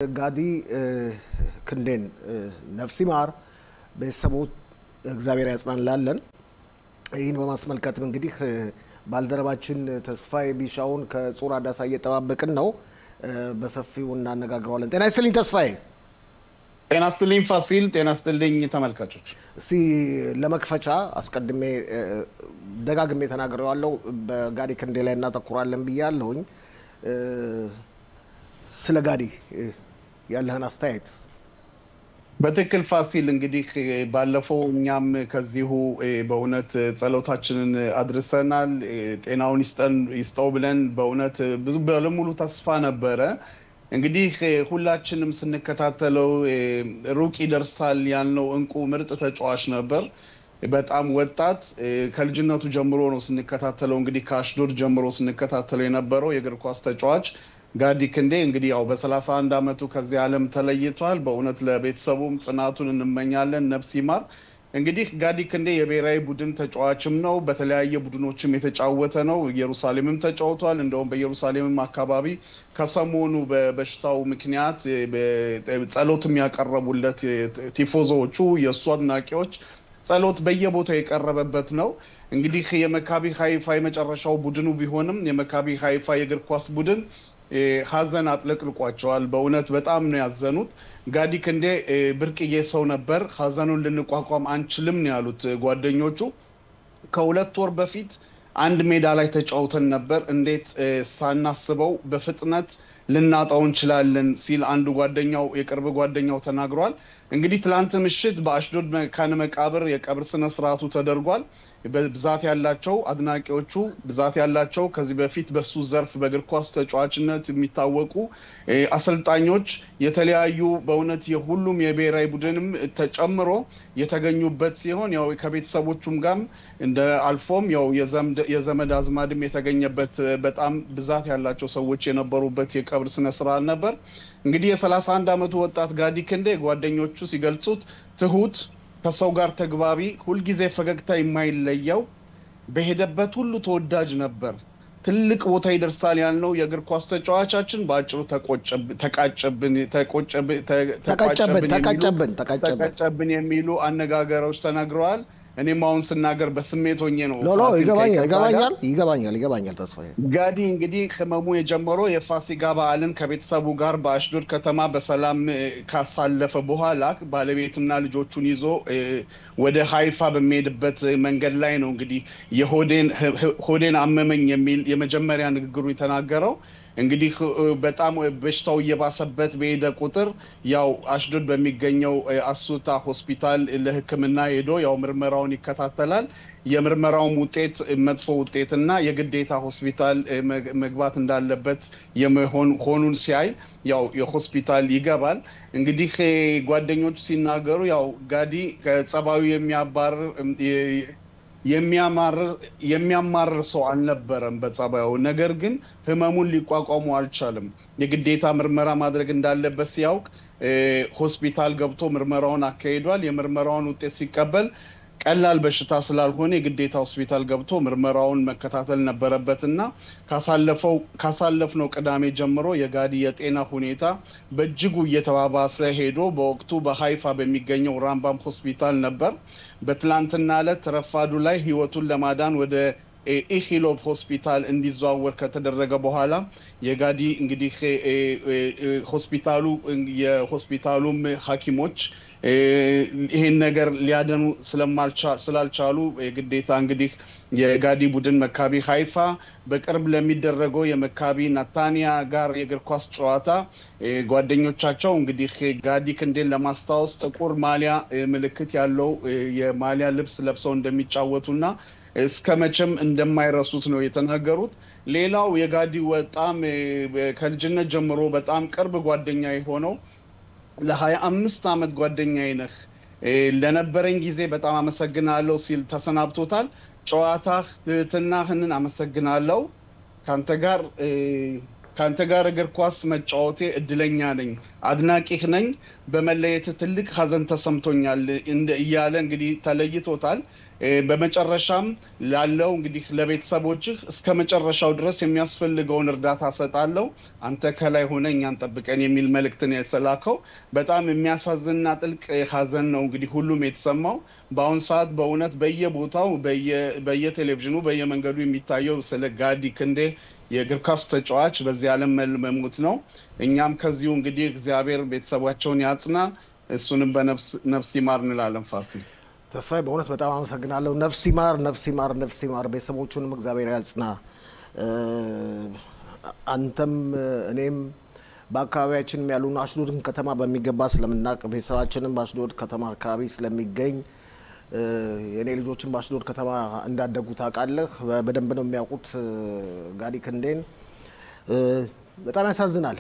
ጋዲ ክንዴን ነፍሲ ማር በሰሙት እግዚአብሔር ያጽናናልን። ይህን በማስመልከትም እንግዲህ ባልደረባችን ተስፋዬ ቢሻውን ከጾር አዳሳ እየተጠባበቅን ነው። በሰፊው እናነጋግረዋለን። ጤና ይስጥልኝ ተስፋዬ። ጤና ይስጥልኝ ፋሲል። ጤና ይስጥልኝ ተመልካቾች። እስቲ ለመክፈቻ አስቀድሜ ደጋግሜ ተናግሬዋለሁ። በጋዲ ክንዴ ላይ እናተኩራለን ብያለሁኝ። ስለ ጋዲ ያለህን አስተያየት? በትክክል ፋሲል። እንግዲህ ባለፈው እኛም ከዚሁ በእውነት ጸሎታችንን አድርሰናል። ጤናውን ይስጠው ብለን በእውነት ብዙ በሙሉ ተስፋ ነበረ። እንግዲህ ሁላችንም ስንከታተለው ሩቅ ይደርሳል ያልነው እንቁ ምርጥ ተጫዋች ነበር። በጣም ወጣት ከልጅነቱ ጀምሮ ነው ስንከታተለው። እንግዲህ ከአሽዶድ ጀምሮ ስንከታተለው የነበረው የእግር ኳስ ተጫዋች ጋዲ ክንዴ እንግዲህ ያው በ31 አመቱ ከዚህ ዓለም ተለይቷል። በእውነት ለቤተሰቡም ጽናቱን እንመኛለን። ነፍስ ይማር። እንግዲህ ጋዲ ክንዴ የብሔራዊ ቡድን ተጫዋችም ነው። በተለያየ ቡድኖችም የተጫወተ ነው። ኢየሩሳሌምም ተጫውቷል። እንደውም በኢየሩሳሌምም አካባቢ ከሰሞኑ በበሽታው ምክንያት ጸሎትም ያቀረቡለት ቲፎዞቹ የእሱ አድናቂዎች ጸሎት በየቦታው የቀረበበት ነው። እንግዲህ የመካቢ ሃይፋ የመጨረሻው ቡድኑ ቢሆንም የመካቢ ሃይፋ የእግር ኳስ ቡድን ሀዘን አጥለቅልቋቸዋል። በእውነት በጣም ነው ያዘኑት። ጋዲ ክንዴ ብርቅዬ ሰው ነበር። ሀዘኑን ልንቋቋም አንችልም ነው ያሉት ጓደኞቹ። ከሁለት ወር በፊት አንድ ሜዳ ላይ ተጫውተን ነበር። እንዴት ሳናስበው በፍጥነት ልናጣው እንችላለን ሲል አንዱ ጓደኛው የቅርብ ጓደኛው ተናግሯል። እንግዲህ ትላንት ምሽት በአሽዶድ መካነ መቃብር የቀብር ስነ ስርዓቱ ተደርጓል። ብዛት ያላቸው አድናቂዎቹ ብዛት ያላቸው ከዚህ በፊት በሱ ዘርፍ በእግር ኳስ ተጫዋችነት የሚታወቁ አሰልጣኞች የተለያዩ በእውነት የሁሉም የብሔራዊ ቡድንም ተጨምሮ የተገኙበት ሲሆን ያው ከቤተሰቦቹም ጋር እንደ አልፎም ያው የዘመድ አዝማድም የተገኘበት በጣም ብዛት ያላቸው ሰዎች የነበሩበት የቀብር ስነ ስርዓት ነበር። እንግዲህ የ31 አመቱ ወጣት ጋዲ ክንዴ ጓደኞቹ ሲገልጹት ትሁት፣ ከሰው ጋር ተግባቢ፣ ሁሉ ጊዜ ፈገግታ የማይለየው በሄደበት ሁሉ ተወዳጅ ነበር። ትልቅ ቦታ ይደርሳል ያልነው የእግር ኳስ ተጫዋቻችን ባጭሩ ተቀጨብን የሚሉ አነጋገሮች ተናግረዋል። እኔም አሁን ስናገር በስሜት ሆኜ ነው። ይገባኛል ተስፋዬ። ጋዲ እንግዲህ ህመሙ የጀመረው የፋሲካ በዓልን ከቤተሰቡ ጋር በአሽዶድ ከተማ በሰላም ካሳለፈ በኋላ ባለቤቱና ልጆቹን ይዞ ወደ ሃይፋ በሚሄድበት መንገድ ላይ ነው እንግዲህ ሆዴን አመመኝ የሚል የመጀመሪያ ንግግሩ የተናገረው። እንግዲህ በጣም በሽታው እየባሰበት በሄደ ቁጥር ያው አሽዶድ በሚገኘው አሱታ ሆስፒታል ለሕክምና ሄዶ ያው ምርመራውን ይከታተላል። የምርመራው ውጤት መጥፎ ውጤትና የግዴታ ሆስፒታል መግባት እንዳለበት ሆኑን ሲያይ ያው የሆስፒታል ይገባል። እንግዲህ ጓደኞቹ ሲናገሩ ያው ጋዲ ከጸባዩ የሚያማርር ሰው አልነበረም በጸባዩ። ነገር ግን ህመሙን ሊቋቋሙ አልቻለም። የግዴታ ምርመራ ማድረግ እንዳለበት ሲያውቅ ሆስፒታል ገብቶ ምርመራውን አካሂዷል። የምርመራውን ውጤት ሲቀበል ቀላል በሽታ ስላልሆነ የግዴታ ሆስፒታል ገብቶ ምርመራውን መከታተል ነበረበትና ካሳለፍነው ቅዳሜ ጀምሮ የጋዲ የጤና ሁኔታ በእጅጉ እየተባባሰ ሄዶ በወቅቱ በሃይፋ በሚገኘው ራምባም ሆስፒታል ነበር። በትላንትና ዕለት ረፋዱ ላይ ህይወቱን ለማዳን ወደ ኢኺሎቭ ሆስፒታል እንዲዘዋወር ከተደረገ በኋላ የጋዲ እንግዲህ የሆስፒታሉም ሐኪሞች ይሄን ነገር ሊያደኑ ስላልቻሉ የግዴታ እንግዲህ የጋዲ ቡድን መካቢ ሃይፋ በቅርብ ለሚደረገው የመካቢ ናታንያ ጋር የእግር ኳስ ጨዋታ ጓደኞቻቸው እንግዲህ ጋዲ ክንዴን ለማስታወስ ጥቁር ማሊያ ምልክት ያለው የማሊያ ልብስ ለብሰው እንደሚጫወቱና እስከመቼም እንደማይረሱት ነው የተናገሩት። ሌላው የጋዲ በጣም ከልጅነት ጀምሮ በጣም ቅርብ ጓደኛ የሆነው ለ25 አመት ጓደኛዬ ነህ፣ ለነበረኝ ጊዜ በጣም አመሰግናለሁ ሲል ተሰናብቶታል። ጨዋታህ፣ ትህትናህን አመሰግናለሁ። ካንተ ጋር እግር ኳስ መጫወቴ እድለኛ ነኝ፣ አድናቂህ ነኝ። በመለየት ትልቅ ሀዘን ተሰምቶኛል እያለ እንግዲህ ተለይቶታል። በመጨረሻም ላለው እንግዲህ ለቤተሰቦችህ እስከ መጨረሻው ድረስ የሚያስፈልገውን እርዳታ ሰጣለው አንተ ከላይ ሆነ እኛን ጠብቀን የሚል መልእክትን ያሰላከው በጣም የሚያሳዝንና ጥልቅ ሀዘን ነው እንግዲህ ሁሉም የተሰማው በአሁን ሰዓት በእውነት በየቦታው በየቴሌቪዥኑ በየመንገዱ የሚታየው ስለ ጋዲ ክንዴ የእግር ኳስ ተጫዋች በዚህ ዓለም መሞት ነው እኛም ከዚሁ እንግዲህ እግዚአብሔር ቤተሰባቸውን ያጽና እሱንም በነፍስ ይማር እንላለን ፋሲል ተስፋዬ በእውነት በጣም አመሰግናለሁ ነፍስ ይማር ቤተሰቦቹንም እግዚአብሔር ያጽና አንተም እኔም በአካባቢያችንም ያሉን አሽዶድን ከተማ በሚገባ ስለምናቅ ቤተሰባችንም በአሽዶድ ከተማ አካባቢ ስለሚገኝ የኔ ልጆችን በአሽዶድ ከተማ እንዳደጉ ታውቃለህ በደንብ ነው የሚያውቁት ጋዲ ክንዴን በጣም ያሳዝናል